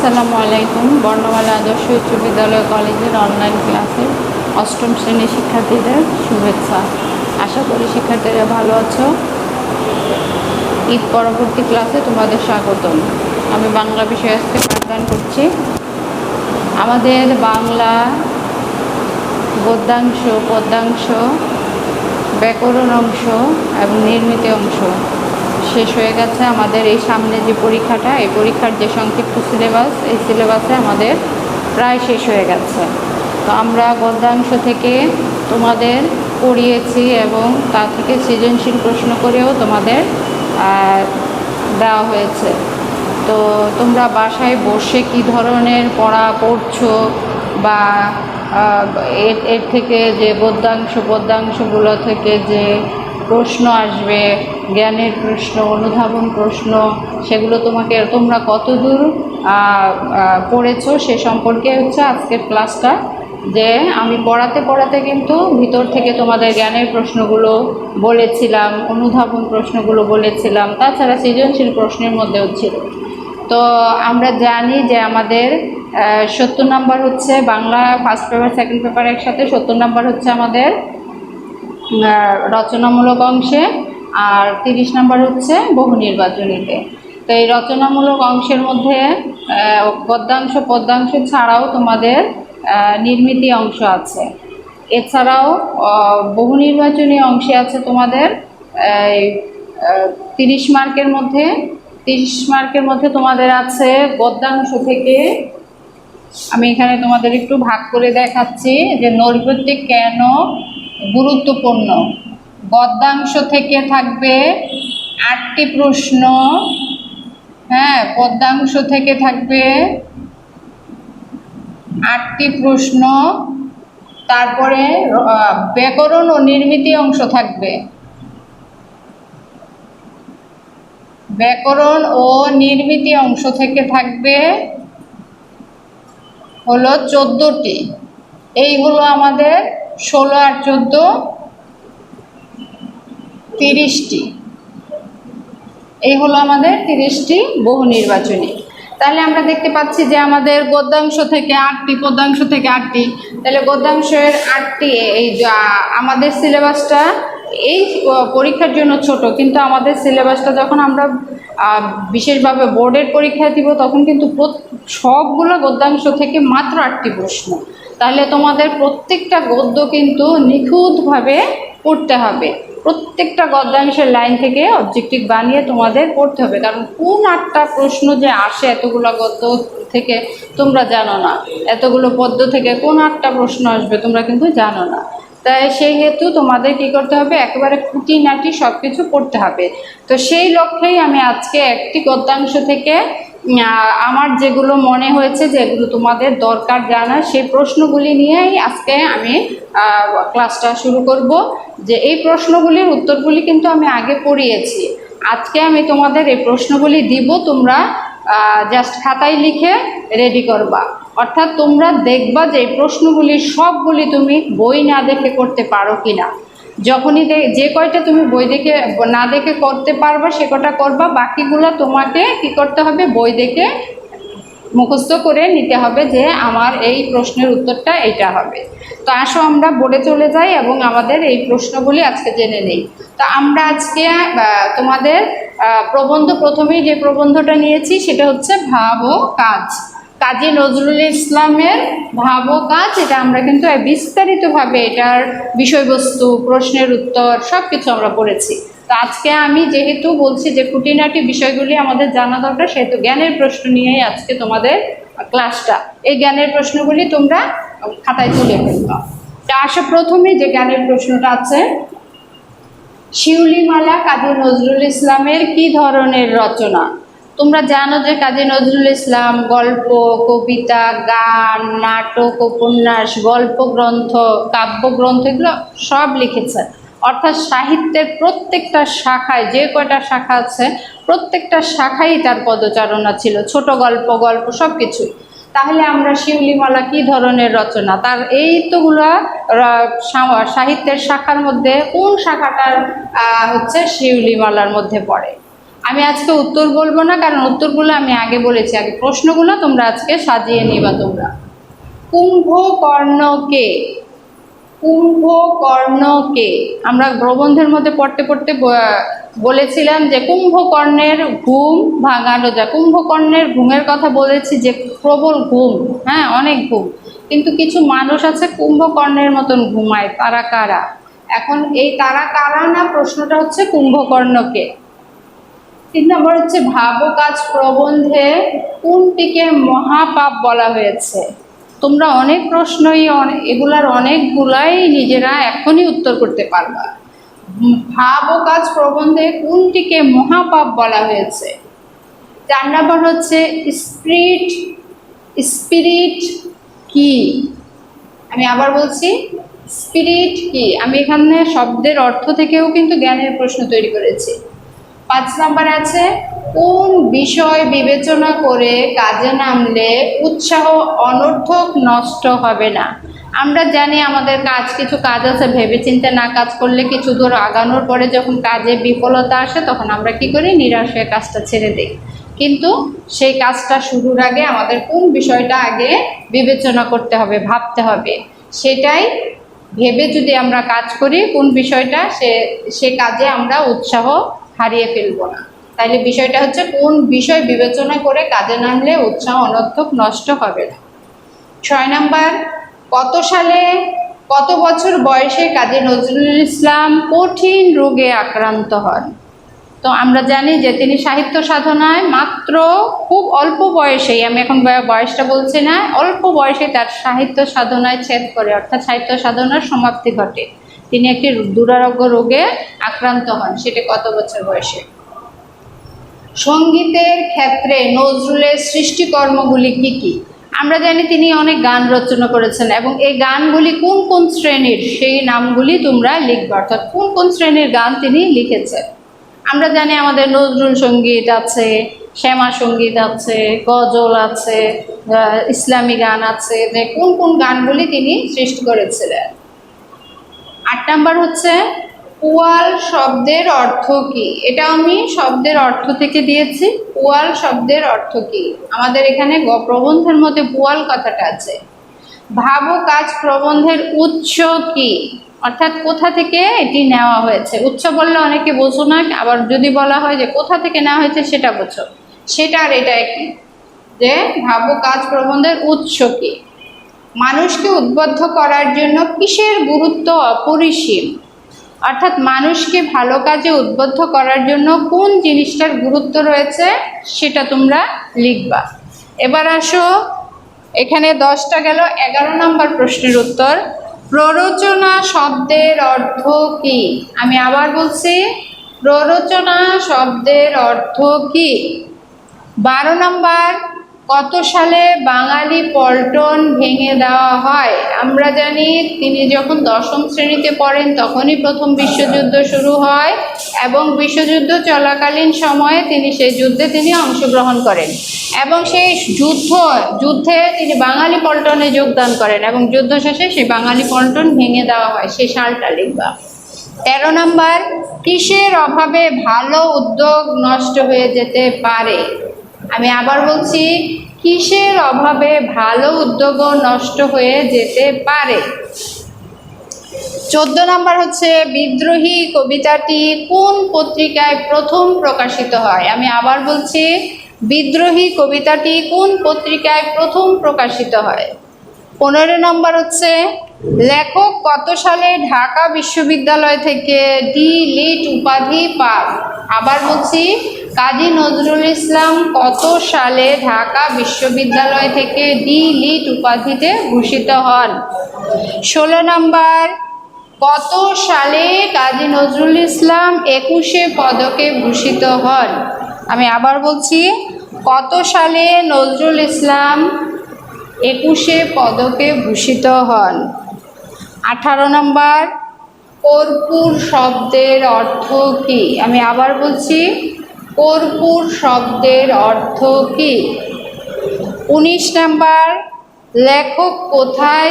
আসসালামু আলাইকুম। বর্ণমালা আদর্শ উচ্চ বিদ্যালয় কলেজের অনলাইন ক্লাসের অষ্টম শ্রেণীর শিক্ষার্থীদের শুভেচ্ছা। আশা করি শিক্ষার্থীরা ভালো আছো। ঈদ পরবর্তী ক্লাসে তোমাদের স্বাগতম। আমি বাংলা বিষয়ে আজকে পাঠদান করছি। আমাদের বাংলা গদ্যাংশ, পদ্যাংশ, ব্যাকরণ অংশ এবং নির্মিত অংশ শেষ হয়ে গেছে। আমাদের এই সামনে যে পরীক্ষাটা, এই পরীক্ষার যে সংক্ষিপ্ত সিলেবাস, এই সিলেবাসে আমাদের প্রায় শেষ হয়ে গেছে। তো আমরা গদ্যাংশ থেকে তোমাদের পড়িয়েছি এবং তা থেকে সৃজনশীল প্রশ্ন করেও তোমাদের দেওয়া হয়েছে। তো তোমরা বাসায় বসে কী ধরনের পড়ছো বা এর থেকে যে পদ্যাংশগুলো থেকে যে প্রশ্ন আসবে, জ্ঞানের প্রশ্ন, অনুধাবন প্রশ্ন, সেগুলো তোমরা কতদূর পড়েছো সে সম্পর্কে হচ্ছে আজকের ক্লাসটা। যে আমি পড়াতে কিন্তু ভিতর থেকে তোমাদের জ্ঞানের প্রশ্নগুলো বলেছিলাম, অনুধাবন প্রশ্নগুলো বলেছিলাম, তাছাড়া সৃজনশীল প্রশ্নের মধ্যেও ছিল। তো আমরা জানি যে আমাদের 70 নম্বর হচ্ছে Bangla first paper second paper একসাথে, 70 নম্বর হচ্ছে আমাদের রচনামূলক অংশে, আর 30 নম্বর হচ্ছে বহু নির্বাচনীতে। তো এই রচনামূলক অংশের মধ্যে গদ্যাংশ পদ্যাংশ ছাড়াও তোমাদের নির্মিতি অংশ আছে। এছাড়াও বহু নির্বাচনী অংশে আছে তোমাদের 30 মার্কের মধ্যে। 30 মার্কের মধ্যে তোমাদের আছে গদ্যাংশ থেকে, আমি এখানে তোমাদের একটু ভাগ করে দেখাচ্ছি যে নৈর্ব্যক্তিক কেন গুরুত্বপূর্ণ। গদ্যাংশ থেকে থাকবে 8টি প্রশ্ন, পদ্যাংশ থেকে থাকবে 8টি প্রশ্ন। তারপরে ব্যাকরণ ও নির্মিতি অংশ থাকবে। ব্যাকরণ ও নির্মিতি অংশ থেকে থাকবে হলো 14টি। এই হলো আমাদের 16 আর 14 30টি। এই হলো আমাদের 30টি বহু নির্বাচনী। তাহলে আমরা দেখতে পাচ্ছি যে আমাদের গদ্যাংশ থেকে 8টি, পদ্যাংশ থেকে 8টি। তাহলে গদ্যাংশের 8টি। এই আমাদের সিলেবাসটা এই পরীক্ষার জন্য ছোট, কিন্তু আমাদের সিলেবাসটা যখন আমরা বিশেষভাবে বোর্ডের পরীক্ষা দিব তখন কিন্তু সবগুলো গদ্যাংশ থেকে মাত্র 8টি প্রশ্ন। তাহলে তোমাদের প্রত্যেকটা গদ্য কিন্তু নিখুঁতভাবে পড়তে হবে। প্রত্যেকটা গদ্যাংশের লাইন থেকে অবজেক্টিভ বানিয়ে তোমাদের পড়তে হবে, কারণ কোন 8টা প্রশ্ন যে আসে এতগুলো গদ্য থেকে তোমরা জানো না, এতগুলো পদ্য থেকে কোন 8টা প্রশ্ন আসবে তোমরা কিন্তু জানো না। তাই সেই হেতু তোমাদের কী করতে হবে, একেবারে খুঁটিনাটি সব কিছু পড়তে হবে। তো সেই লক্ষ্যেই আমি আজকে একটি গদ্যাংশ থেকে আমার যেগুলো মনে হয়েছে যেগুলো তোমাদের দরকার জানা, সেই প্রশ্নগুলি নিয়েই আজকে আমি ক্লাসটা শুরু করব। যে এই প্রশ্নগুলির উত্তরগুলি কিন্তু আমি আগে পড়িয়েছি, আজকে আমি তোমাদের এই প্রশ্নগুলি দিব, তোমরা জাস্ট খাতায় লিখে রেডি করবা। অর্থাৎ তোমরা দেখবা যে এই প্রশ্নগুলি সবগুলি তুমি বই না দেখে করতে পারো কিনা। যখনই যে কয়টা তুমি বই দেখে না দেখে করতে পারবা সে কটা করবা, বাকিগুলো তোমাকে কি করতে হবে, বই দেখে মুখস্থ করে নিতে হবে যে আমার এই প্রশ্নের উত্তরটা এইটা হবে। তো আসো আমরা বোর্ডে চলে যাই এবং আমাদের এই প্রশ্নগুলি আজকে জেনে নেই। তো আমরা আজকে তোমাদের প্রবন্ধ, প্রথমেই যে প্রবন্ধটা নিয়েছি সেটা হচ্ছে ভাব ও কাজ, কাজী নজরুল ইসলামের ভাব ও কাজ। এটা আমরা কিন্তু বিস্তারিতভাবে এটার বিষয়বস্তু, প্রশ্নের উত্তর সব কিছু আমরা পড়েছি। তো আজকে আমি যেহেতু বলছি যে খুঁটিনাটি বিষয়গুলি আমাদের জানা দরকার, সেহেতু জ্ঞানের প্রশ্ন নিয়েই আজকে তোমাদের ক্লাসটা। এই জ্ঞানের প্রশ্নগুলি তোমরা খাতায় তুলে ফেলবা। তা আসে প্রথমেই যে জ্ঞানের প্রশ্নটা আছে, শিউলিমালা কাজী নজরুল ইসলামের কি ধরনের রচনা? তোমরা জানো যে কাজী নজরুল ইসলাম গল্প, কবিতা, গান, নাটক, উপন্যাস, গল্পগ্রন্থ, কাব্যগ্রন্থ এগুলো সব লিখেছেন। অর্থাৎ সাহিত্যের প্রত্যেকটা শাখায়, যে কয়টা শাখা আছে প্রত্যেকটা শাখায় তার পদচারণা ছিল, ছোট গল্প, সব কিছুই। তাহলে আমরা শিউলিমালা কি ধরনের রচনা, তার এই তোগুলা সাহিত্যের শাখার মধ্যে কোন শাখাটার হচ্ছে শিউলিমালার মধ্যে পড়ে? আমি আজকে উত্তর বলবো না, কারণ উত্তরগুলো আমি আগে বলেছি। আগে প্রশ্নগুলো তোমরা আজকে সাজিয়ে নিবা তোমরা। কুম্ভকর্ণ কে? কুম্ভকর্ণ কে? আমরা প্রবন্ধের মধ্যে পড়তে পড়তে বলেছিলাম যে কুম্ভকর্ণের ঘুম ভাঙানো যায়। কুম্ভকর্ণের ঘুমের কথা বলেছি যে প্রবল ঘুম, হ্যাঁ অনেক ঘুম, কিন্তু কিছু মানুষ আছে কুম্ভকর্ণের মতন ঘুমায়। তারা কারা? এখন এই তারা কারা না, প্রশ্নটা হচ্ছে কুম্ভকর্ণকে। 3 নম্বর হচ্ছে ভাবো কাজ প্রবন্ধে কোনটিকে মহাপাপ বলা হয়েছে? তোমরা অনেক প্রশ্নই এগুলার অনেকগুলাই নিজেরা এখনই উত্তর করতে পারবা। ভাবো কাজ প্রবন্ধে কোনটিকে মহাপাপ বলা হয়েছে? 4 নম্বর হচ্ছে স্পিরিট। স্পিরিট কি? আমি আবার বলছি, স্পিরিট কি? আমি এখানে শব্দের অর্থ থেকেও কিন্তু জ্ঞানের প্রশ্ন তৈরি করেছি। 5 নম্বর আছে কোন বিষয় বিবেচনা করে কাজে নামলে উৎসাহ অনর্থক নষ্ট হবে না? আমরা জানি আমাদের কিছু কাজ আছে ভেবেচিন্তে না কাজ করলে কিছু দূর আগানোর পরে যখন কাজে বিফলতা আসে তখন আমরা কি করি? নিরাশ হয়ে কাজটা ছেড়ে দিই। কিন্তু সেই কাজটা শুরুর আগে আমাদের কোন বিষয়টা আগে বিবেচনা করতে হবে, ভাবতে হবে। সেটাই ভেবে যদি আমরা কাজ করি কোন বিষয়টা, সে কাজে আমরা উৎসাহ হারিয়ে ফেলবো না। তাইলে বিষয়টা হচ্ছে কোন বিষয় বিবেচনা করে কাজে নামলে উৎসাহ অনর্থক নষ্ট হবে না। 6 নম্বর কত সালে কত বছর বয়সে কাজী নজরুল ইসলাম কঠিন রোগে আক্রান্ত হন? তো আমরা জানি যে তিনি সাহিত্য সাধনায় মাত্র খুব অল্প বয়সেই, আমি এখন বয়সটা বলছি না, অল্প বয়সে তার সাহিত্য সাধনায় ছেদ করে, অর্থাৎ সাহিত্য সাধনার সমাপ্তি ঘটে। তিনি একটি দুরারোগ্য রোগে আক্রান্ত হন। সেটা কত বছর বয়সে? সঙ্গীতের ক্ষেত্রে নজরুলের সৃষ্টিকর্মগুলি কি কি? আমরা জানি তিনি অনেক গান রচনা করেছেন এবং এই গানগুলি কোন কোন শ্রেণীর সেই নামগুলি তোমরা লিখবে, অর্থাৎ কোন কোন শ্রেণীর গান তিনি লিখেছেন। আমরা জানি আমাদের নজরুল সঙ্গীত আছে, শ্যামা সঙ্গীত আছে, গজল আছে, ইসলামী গান আছে, যে কোন কোন গানগুলি তিনি সৃষ্টি করেছিলেন। 8 নম্বর হচ্ছে পুয়াল শব্দের অর্থ কি? এটা আমি শব্দের অর্থ থেকে দিয়েছি। পুয়াল শব্দের অর্থ কি? আমাদের এখানে প্রবন্ধের মধ্যে পুয়াল কথাটা আছে। ভাবো কাজ প্রবন্ধের উৎস কি? অর্থাৎ কোথা থেকে এটি নেওয়া হয়েছে। উৎস বললে অনেকে বোঝো না, আবার যদি বলা হয় যে কোথা থেকে নেওয়া হয়েছে সেটা বোঝো। সেটা আর এটা একই, যে ভাবো কাজ প্রবন্ধের উৎস কি? মানুষকে উদ্বুদ্ধ করার জন্য কিসের গুরুত্ব অপরিসীম? অর্থাৎ মানুষকে ভালো কাজে উদ্বুদ্ধ করার জন্য কোন জিনিসটার গুরুত্ব রয়েছে সেটা তোমরা লিখবা। এবার আসো, এখানে 10টা গেল। 11 নম্বর প্রশ্নের উত্তর, প্ররোচনা শব্দের অর্থ কি? আমি আবার বলছি, প্ররোচনা শব্দের অর্থ কি? 12 নম্বর, কত সালে বাঙালি পল্টন ভেঙে দেওয়া হয়? আমরা জানি তিনি যখন 10ম শ্রেণীতে পড়েন তখনই প্রথম বিশ্বযুদ্ধ শুরু হয় এবং বিশ্বযুদ্ধ চলাকালীন সময়ে তিনি সেই যুদ্ধে অংশগ্রহণ করেন এবং সেই যুদ্ধে তিনি বাঙালি পল্টনে যোগদান করেন এবং যুদ্ধ শেষে সেই বাঙালি পল্টন ভেঙে দেওয়া হয়। সেই সালটা লিখবা। 13 নম্বর, কিসের অভাবে ভালো উদ্যোগ নষ্ট হয়ে যেতে পারে? আমি আবার বলছি, কিসের অভাবে ভালো উদ্যোগও নষ্ট হয়ে যেতে পারে? 14 নম্বর হচ্ছে বিদ্রোহী কবিতাটি কোন পত্রিকায় প্রথম প্রকাশিত হয়? আমি আবার বলছি, বিদ্রোহী কবিতাটি কোন পত্রিকায় প্রথম প্রকাশিত হয়? 15 নম্বর হচ্ছে লেখক কত সালে ঢাকা বিশ্ববিদ্যালয় থেকে ডি.লিট উপাধি পান? আবার বলছি, কাজী নজরুল ইসলাম কত সালে ঢাকা বিশ্ববিদ্যালয় থেকে ডি.লিট উপাধিতে ভূষিত হন? 16 নম্বর, কত সালে কাজী নজরুল ইসলাম 21শে পদকে ভূষিত হন? আমি আবার বলছি, কত সালে নজরুল ইসলাম 21শে পদকে ভূষিত হন? 18 নম্বর, কর্পূর শব্দের অর্থ কি? আমি আবার বলছি, কর্পূর শব্দের অর্থ কি? 19 নম্বর, লেখক কোথায়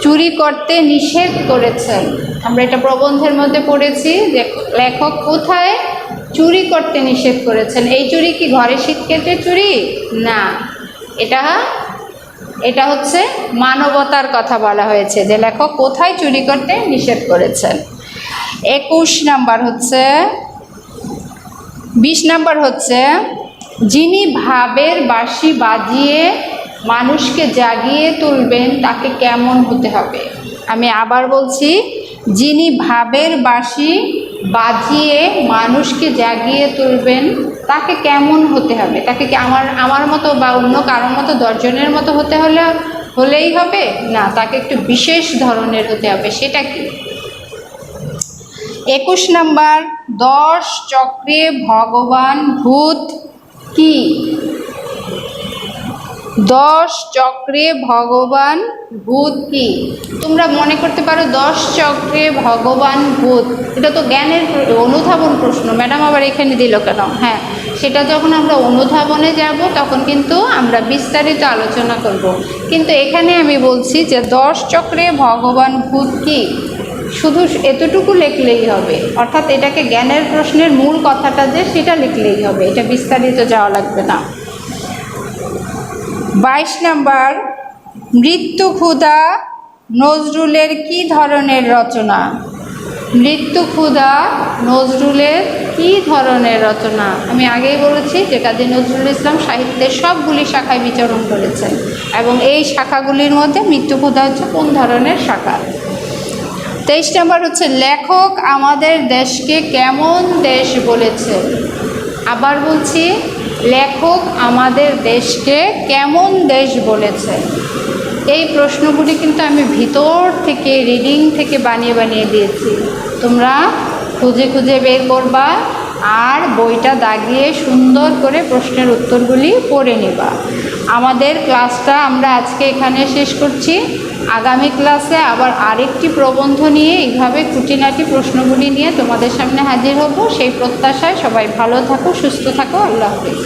চুরি করতে নিষেধ করেছেন? আমরা এটা প্রবন্ধের মধ্যে পড়েছি যে লেখক কোথায় চুরি করতে নিষেধ করেছেন। এই চুরি কি ঘরে শীত কেটে চুরি না, এটা হচ্ছে মানবতার কথা বলা হয়েছে, যে লেখক কোথায় চুরি করতে নিষেধ করেছেন। 20 নাম্বার হচ্ছে যিনি ভাবের বাঁশি বাজিয়ে মানুষকে জাগিয়ে তুলবেন তাকে কেমন হতে হবে। আমি আবার বলছি, যিনি ভাবের বাঁশি বাজিয়ে মানুষকে জাগিয়ে তুলবেন তাকে কেমন হতে হবে। তাকে কি আমার মতো বা অন্য কারোর মতো 10 জনের মতো হলেই হবে না, তাকে একটু বিশেষ ধরনের হতে হবে। সেটা কি? 21 নাম্বার, 10 চক্রে ভগবান ভূত কি? 10 চক্রে ভগবান ভূত কি? তোমরা মনে করতে পারো 10 চক্রে ভগবান ভূত, এটা তো জ্ঞানের অনুধাবন প্রশ্ন, ম্যাডাম আবার এখানে দিল কেন? হ্যাঁ, সেটা যখন আমরা অনুধাবনে যাব তখন কিন্তু আমরা বিস্তারিত আলোচনা করব। কিন্তু এখানে আমি বলছি যে 10 চক্রে ভগবান ভূত কি, শুধু এতটুকু লিখলেই হবে। অর্থাৎ এটাকে জ্ঞানের প্রশ্নের মূল কথাটা যে সেটা লিখলেই হবে, এটা বিস্তারিত যাওয়া লাগবে না। 22 নাম্বার, মৃত্যু ক্ষুধা নজরুলের কি ধরনের রচনা? মৃত্যু ক্ষুধা নজরুলের কি ধরনের রচনা? আমি আগেই বলেছি যে কাজী নজরুল ইসলাম সাহিত্যের সবগুলি শাখায় বিচরণ করেছেন, এবং এই শাখাগুলির মধ্যে মৃত্যু ক্ষুধা হচ্ছে কোন ধরনের শাখা। 23 নাম্বার হচ্ছে লেখক আমাদের দেশকে কেমন দেশ বলেছে। আবার বলছি, লেখক আমাদের দেশকে কেমন দেশ বলেছে। এই প্রশ্নগুলি কিন্তু আমি ভিতর থেকে রিডিং থেকে বানিয়ে দিয়েছি, তোমরা খুঁজে খুঁজে বের করবা আর বইটা দাগিয়ে সুন্দর করে প্রশ্নের উত্তরগুলি পড়ে নেবা। আমাদের ক্লাসটা আমরা আজকে এখানে শেষ করছি। আগামী ক্লাসে আবার আরেকটি প্রবন্ধ নিয়ে এইভাবে খুঁটিনাটি প্রশ্নগুলি নিয়ে তোমাদের সামনে হাজির হব। সেই প্রত্যাশায় সবাই ভালো থাকো, সুস্থ থাকো। আল্লাহ হাফেজ।